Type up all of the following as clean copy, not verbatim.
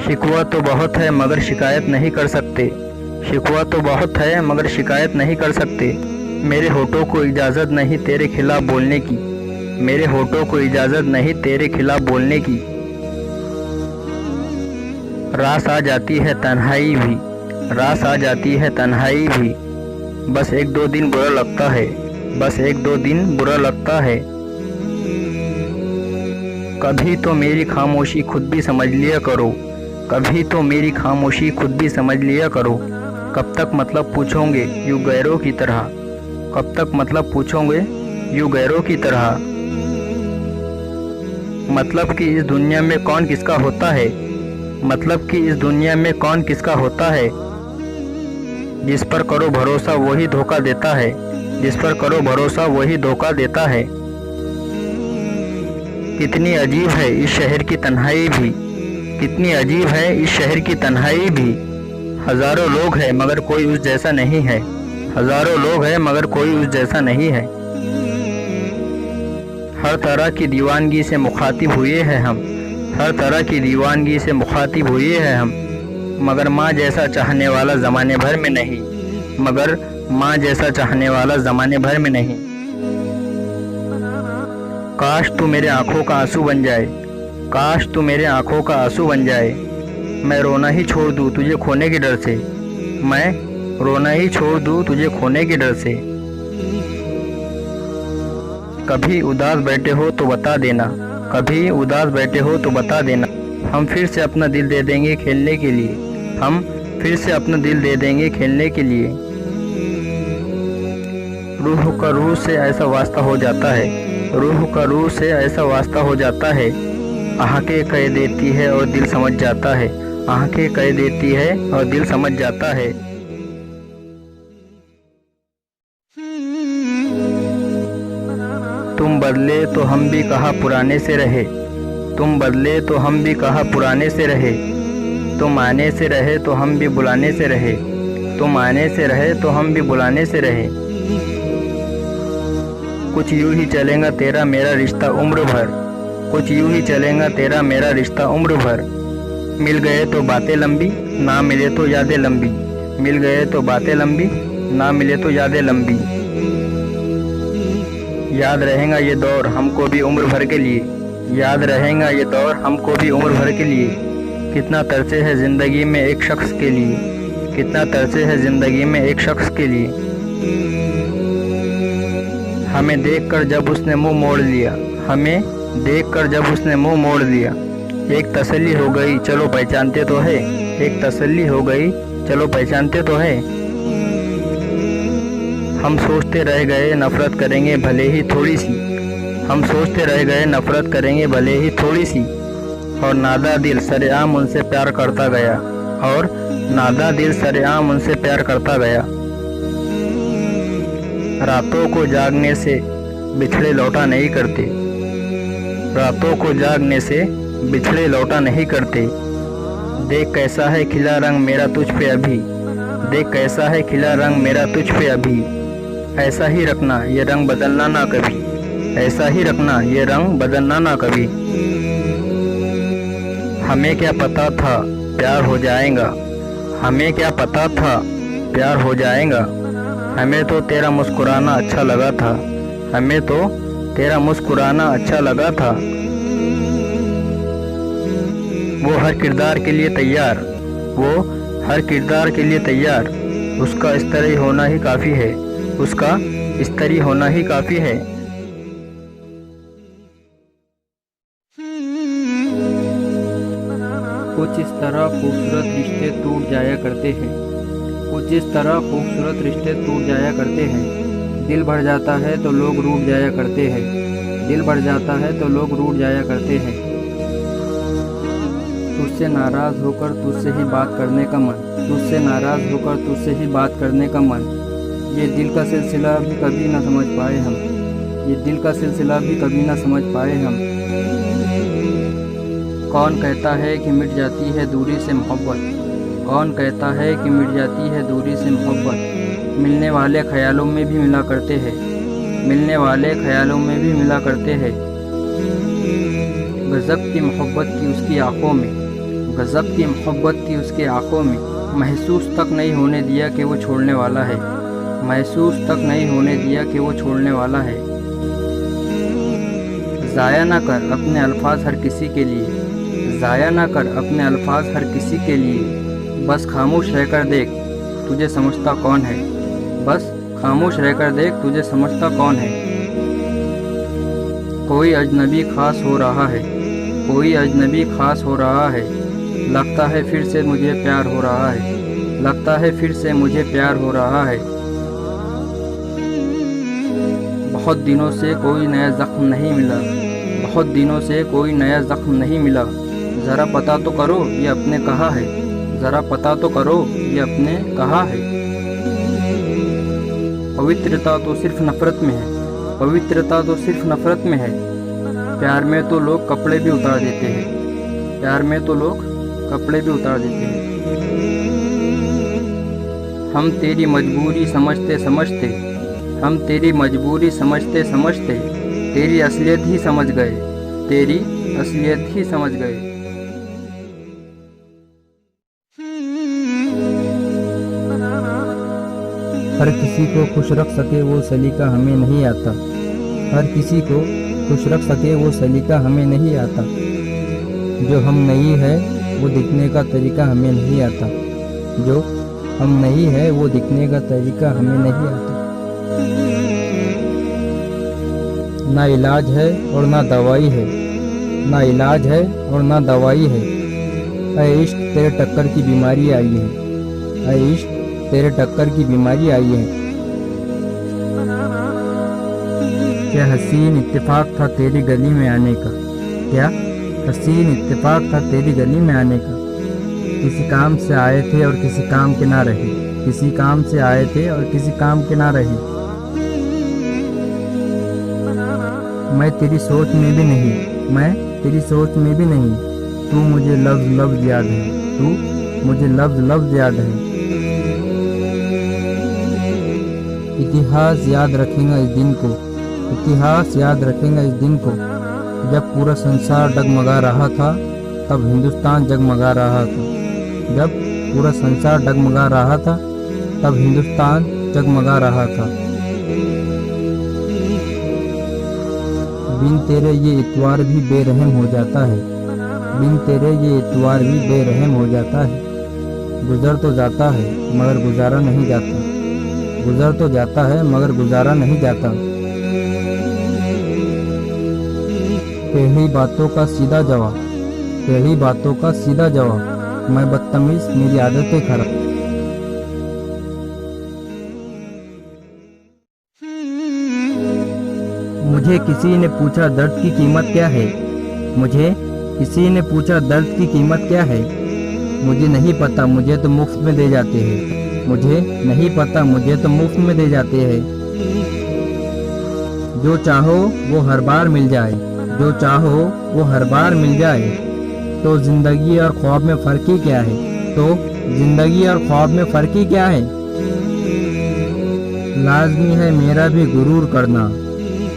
शिकवा तो बहुत है मगर शिकायत नहीं कर सकते। शिकवा तो बहुत है मगर शिकायत नहीं कर सकते। मेरे होठों को इजाज़त नहीं तेरे खिलाफ बोलने की। मेरे होठों को इजाज़त नहीं तेरे खिलाफ बोलने की। रास आ जाती है तन्हाई भी, रास आ जाती है तन्हाई भी। बस एक दो दिन बुरा लगता है, बस एक दो दिन बुरा लगता है। कभी तो मेरी खामोशी खुद भी समझ लिया करो, कभी तो मेरी खामोशी खुद भी समझ लिया करो। कब तक मतलब पूछोगे यूं गैरों की तरह, कब तक मतलब पूछोगे यूं गैरों की तरह। मतलब कि इस दुनिया में कौन किसका होता है, मतलब कि इस दुनिया में कौन किसका होता है। जिस पर करो भरोसा वही धोखा देता है, जिस पर करो भरोसा वही धोखा देता है। कितनी अजीब है इस शहर की तन्हाई भी, कितनी अजीब है इस शहर की तन्हाई भी। हजारों लोग हैं मगर कोई उस जैसा नहीं है, हजारों लोग हैं मगर कोई उस जैसा नहीं है। हर तरह की दीवानगी से मुखातिब हुए हैं हम, हर तरह की दीवानगी से मुखातिब हुए हैं हम। मगर माँ जैसा चाहने वाला ज़माने भर में नहीं, मगर माँ जैसा चाहने वाला ज़माने भर में नहीं। काश तू मेरे आँखों का आंसू बन जाए, काश तू मेरे आँखों का आंसू बन जाए। मैं रोना ही छोड़ दूँ तुझे खोने के डर से, मैं रोना ही छोड़ दूँ तुझे खोने के डर से। कभी उदास बैठे हो तो बता देना, कभी उदास बैठे हो तो बता देना। हम फिर से अपना दिल दे देंगे खेलने के लिए, हम फिर से अपना दिल दे देंगे खेलने के लिए। रूह का रूह से ऐसा वास्ता हो जाता है, रूह का रूह से ऐसा वास्ता हो जाता है। आंखें कह देती है और दिल समझ जाता है, आंखें कह देती है और दिल समझ जाता है। तुम बदले तो हम भी कहा पुराने से रहे, तुम बदले तो हम भी कहा पुराने से रहे। तुम आने से रहे तो हम भी बुलाने से रहे, तुम आने से रहे तो हम भी बुलाने से रहे। कुछ यूं ही चलेगा तेरा मेरा रिश्ता उम्र भर, कुछ यूं ही चलेगा तेरा मेरा रिश्ता उम्र भर। मिल गए तो बातें लंबी, ना मिले तो यादें लंबी। मिल गए तो बातें लंबी, ना मिले तो यादें लंबी। याद रहेगा ये दौर हमको भी उम्र भर के लिए, याद रहेगा ये दौर हमको भी उम्र भर के लिए। कितना तरसे है ज़िंदगी में एक शख्स के लिए, कितना तरसे है ज़िंदगी में एक शख्स के लिए। हमें देखकर जब उसने मुंह मोड़ लिया, हमें देखकर जब उसने मुंह मोड़ लिया। एक तसल्ली हो गई चलो पहचानते तो है, एक तसल्ली हो गई चलो पहचानते तो है। हम सोचते रह गए नफ़रत करेंगे भले ही थोड़ी सी, हम सोचते रह गए नफ़रत करेंगे भले ही थोड़ी सी। और नादा दिल सरेआम उनसे प्यार करता गया, और नादा दिल सरेआम उनसे प्यार करता गया। रातों को जागने से बिछड़े लौटा नहीं करते, रातों को जागने से बिछड़े लौटा नहीं करते। देख कैसा है खिला रंग मेरा तुझ पे अभी, देख कैसा है खिला रंग मेरा तुझ पे अभी। ऐसा ही रखना ये रंग बदलना ना कभी, ऐसा ही रखना ये रंग बदलना ना कभी। हमें क्या पता था प्यार हो जाएगा, हमें क्या पता था प्यार हो जाएगा। हमें तो तेरा मुस्कुराना अच्छा लगा था, हमें तो तेरा मुस्कुराना अच्छा लगा था। वो हर किरदार के लिए तैयार, वो हर किरदार के लिए तैयार। उसका इस तरह होना ही काफ़ी है, उसका इस तरह होना ही काफ़ी है। कुछ इस तरह खूबसूरत रिश्ते टूट जाया करते हैं, कुछ इस तरह खूबसूरत रिश्ते टूट जाया करते हैं। दिल भर जाता है तो लोग रूठ जाया करते हैं, दिल भर जाता है तो लोग रूठ जाया करते हैं। तुझसे नाराज़ होकर तुझसे ही बात करने का मन, तुझसे नाराज़ होकर तुझसे ही बात करने का मन। ये दिल का सिलसिला भी कभी ना समझ पाए हम, ये दिल का सिलसिला भी कभी ना समझ पाए हम। कौन कहता है कि मिट जाती है दूरी से मोहब्बत, कौन कहता है कि मिट जाती है दूरी से मोहब्बत। मिलने वाले ख्यालों में भी मिला करते हैं, मिलने वाले ख्यालों में भी मिला करते हैं। गज़ब की मोहब्बत की उसकी आँखों में, गज़ब की मोहब्बत थी उसके आँखों में, महसूस तक नहीं होने दिया कि वो छोड़ने वाला है, महसूस तक नहीं होने दिया कि वो छोड़ने वाला है। ज़ाया ना कर अपने अल्फाज हर किसी के लिए, ज़ाया ना कर अपने अल्फाज हर किसी के लिए, बस खामोश रहकर देख तुझे समझता कौन है, बस खामोश रहकर देख तुझे समझता कौन है। कोई अजनबी खास हो रहा है, कोई अजनबी खास हो रहा है, लगता है फिर से मुझे प्यार हो रहा है, लगता है फिर से मुझे प्यार हो रहा है। बहुत दिनों से कोई नया ज़ख्म नहीं मिला, बहुत दिनों से कोई नया ज़ख्म नहीं मिला, ज़रा पता तो करो ये अपने कहाँ है, ज़रा पता तो करो ये अपने कहाँ है। पवित्रता तो सिर्फ नफ़रत में है, पवित्रता तो सिर्फ नफ़रत में है, प्यार में तो लोग कपड़े भी उतार देते हैं, प्यार में तो लोग कपड़े भी उतार देते हैं। हम तेरी मजबूरी समझते समझते, हम तेरी मजबूरी समझते समझते, तेरी असलियत ही समझ गए, तेरी असलियत ही समझ गए। हर किसी को खुश रख सके वो सलीका हमें नहीं आता, हर किसी को खुश रख सके वो सलीका हमें नहीं आता, जो हम नहीं है वो दिखने का तरीका हमें नहीं आता, जो हम नहीं है वो दिखने का तरीका हमें नहीं आता। ना इलाज है और ना दवाई है, ना इलाज है और ना दवाई है, ऐ इश्क तेरे टक्कर की बीमारी आई है, ऐ इश्क तेरे टक्कर की बीमारी आई है। क्या हसीन इत्तेफाक था तेरी गली में आने का, क्या हसीन इत्तेफाक था तेरी गली में आने का, किसी काम से आए थे और किसी काम के ना रहे, किसी काम से आए थे और किसी काम के ना रहे। मैं तेरी सोच में भी नहीं, मैं तेरी सोच में भी नहीं, तू मुझे लफ्ज़ लफ्ज़ याद है, तू मुझे लफ्ज़ लफ्ज़ याद है। इतिहास याद रखेगा इस दिन को, इतिहास याद रखेगा इस दिन को, जब पूरा संसार डगमगा रहा था तब हिंदुस्तान जगमगा रहा था, जब पूरा संसार डगमगा रहा था तब हिंदुस्तान जगमगा रहा था। बिन तेरे ये इतवार भी बेरहम हो जाता है, बिन तेरे ये इतवार भी बेरहम हो जाता है। गुजर तो जाता है मगर गुजारा नहीं जाता, गुजर तो जाता है मगर गुजारा नहीं जाता। पहली बातों का सीधा जवाब, पहली बातों का सीधा जवाब, मैं बदतमीज मेरी आदतें खराब। मुझे किसी ने पूछा दर्द की कीमत क्या है, मुझे किसी ने पूछा दर्द की कीमत क्या है, मुझे नहीं पता मुझे तो मुफ्त में दे जाते हैं, मुझे नहीं पता मुझे तो मुफ्त में दे जाते हैं। जो चाहो वो हर बार मिल जाए, जो चाहो वो हर बार मिल जाए, तो जिंदगी और ख्वाब में फ़र्क ही क्या है, तो जिंदगी और ख्वाब में फ़र्क ही क्या है। लाजमी है मेरा भी गुरूर करना,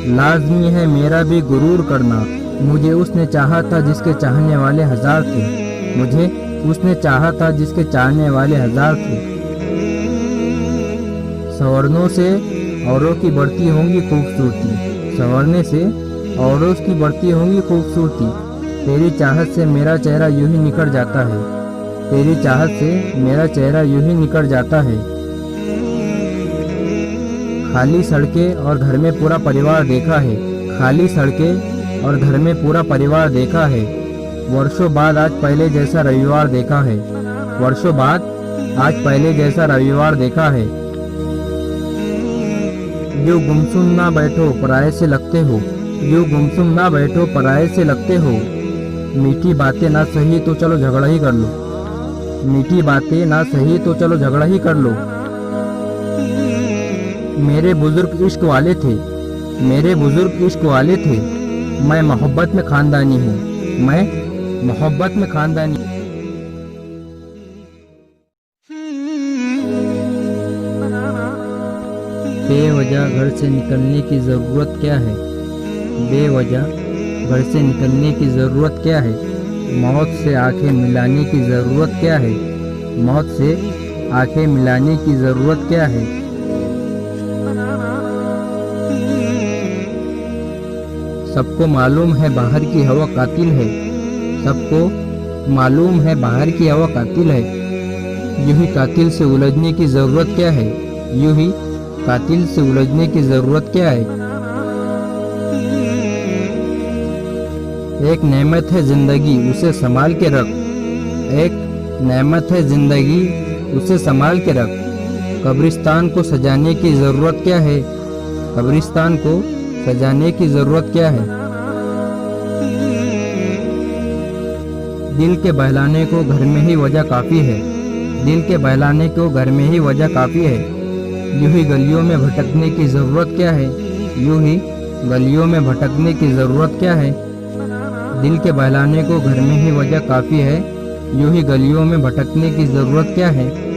लाजमी है मेरा भी गुरूर करना, मुझे उसने चाहा था जिसके चाहने वाले हजार थे, मुझे उसने चाहा था जिसके चाहने वाले हजार थे। संवरनों से औरों की बढ़ती होंगी खूबसूरती, संवरने से औरों की बढ़ती होंगी खूबसूरती, तेरी चाहत से मेरा चेहरा यूं ही निकल जाता है, तेरी चाहत से मेरा चेहरा यूं ही निकल जाता है। खाली सड़कें और घर में पूरा परिवार देखा है, खाली सड़कें और घर में पूरा परिवार देखा है, वर्षों बाद आज पहले जैसा रविवार देखा है, वर्षों बाद आज पहले जैसा रविवार देखा है। यूं गुमसुम ना बैठो पराये से लगते हो, यूं गुमसुम ना बैठो पराये से लगते हो, मीठी बातें ना सही तो चलो झगड़ा ही कर लो, मीठी बातें ना सही तो चलो झगड़ा ही कर लो। मेरे बुजुर्ग इश्क वाले थे, मेरे बुजुर्ग इश्क वाले थे, मैं मोहब्बत में खानदानी हूँ, मैं मोहब्बत में खानदानी। बेवजह घर से निकलने की ज़रूरत क्या है, बेवजह घर से निकलने की ज़रूरत क्या है, मौत से आंखें मिलाने की ज़रूरत क्या है? मौत से आंखें मिलाने की ज़रूरत क्या है? सबको मालूम है बाहर की हवा कातिल है। सबको मालूम है बाहर की हवा कातिल है। यूं ही कातिल से उलझने की ज़रूरत क्या है? यूं ही कातिल से उलझने की ज़रूरत क्या है? एक नेमत है ज़िंदगी, उसे संभाल के रख। एक नेमत है ज़िंदगी, उसे संभाल के रख। कब्रिस्तान को सजाने की ज़रूरत क्या है? कब्रिस्तान को सजाने की ज़रूरत क्या है? दिल के बहलाने को घर में ही वजह काफ़ी है। दिल के बहलाने को घर में ही वजह काफ़ी है। यूं ही गलियों में भटकने की ज़रूरत क्या है? यूं ही गलियों में भटकने की ज़रूरत क्या है? दिल के बहलाने को घर में ही वजह काफ़ी है। यूं ही गलियों में भटकने की ज़रूरत क्या है?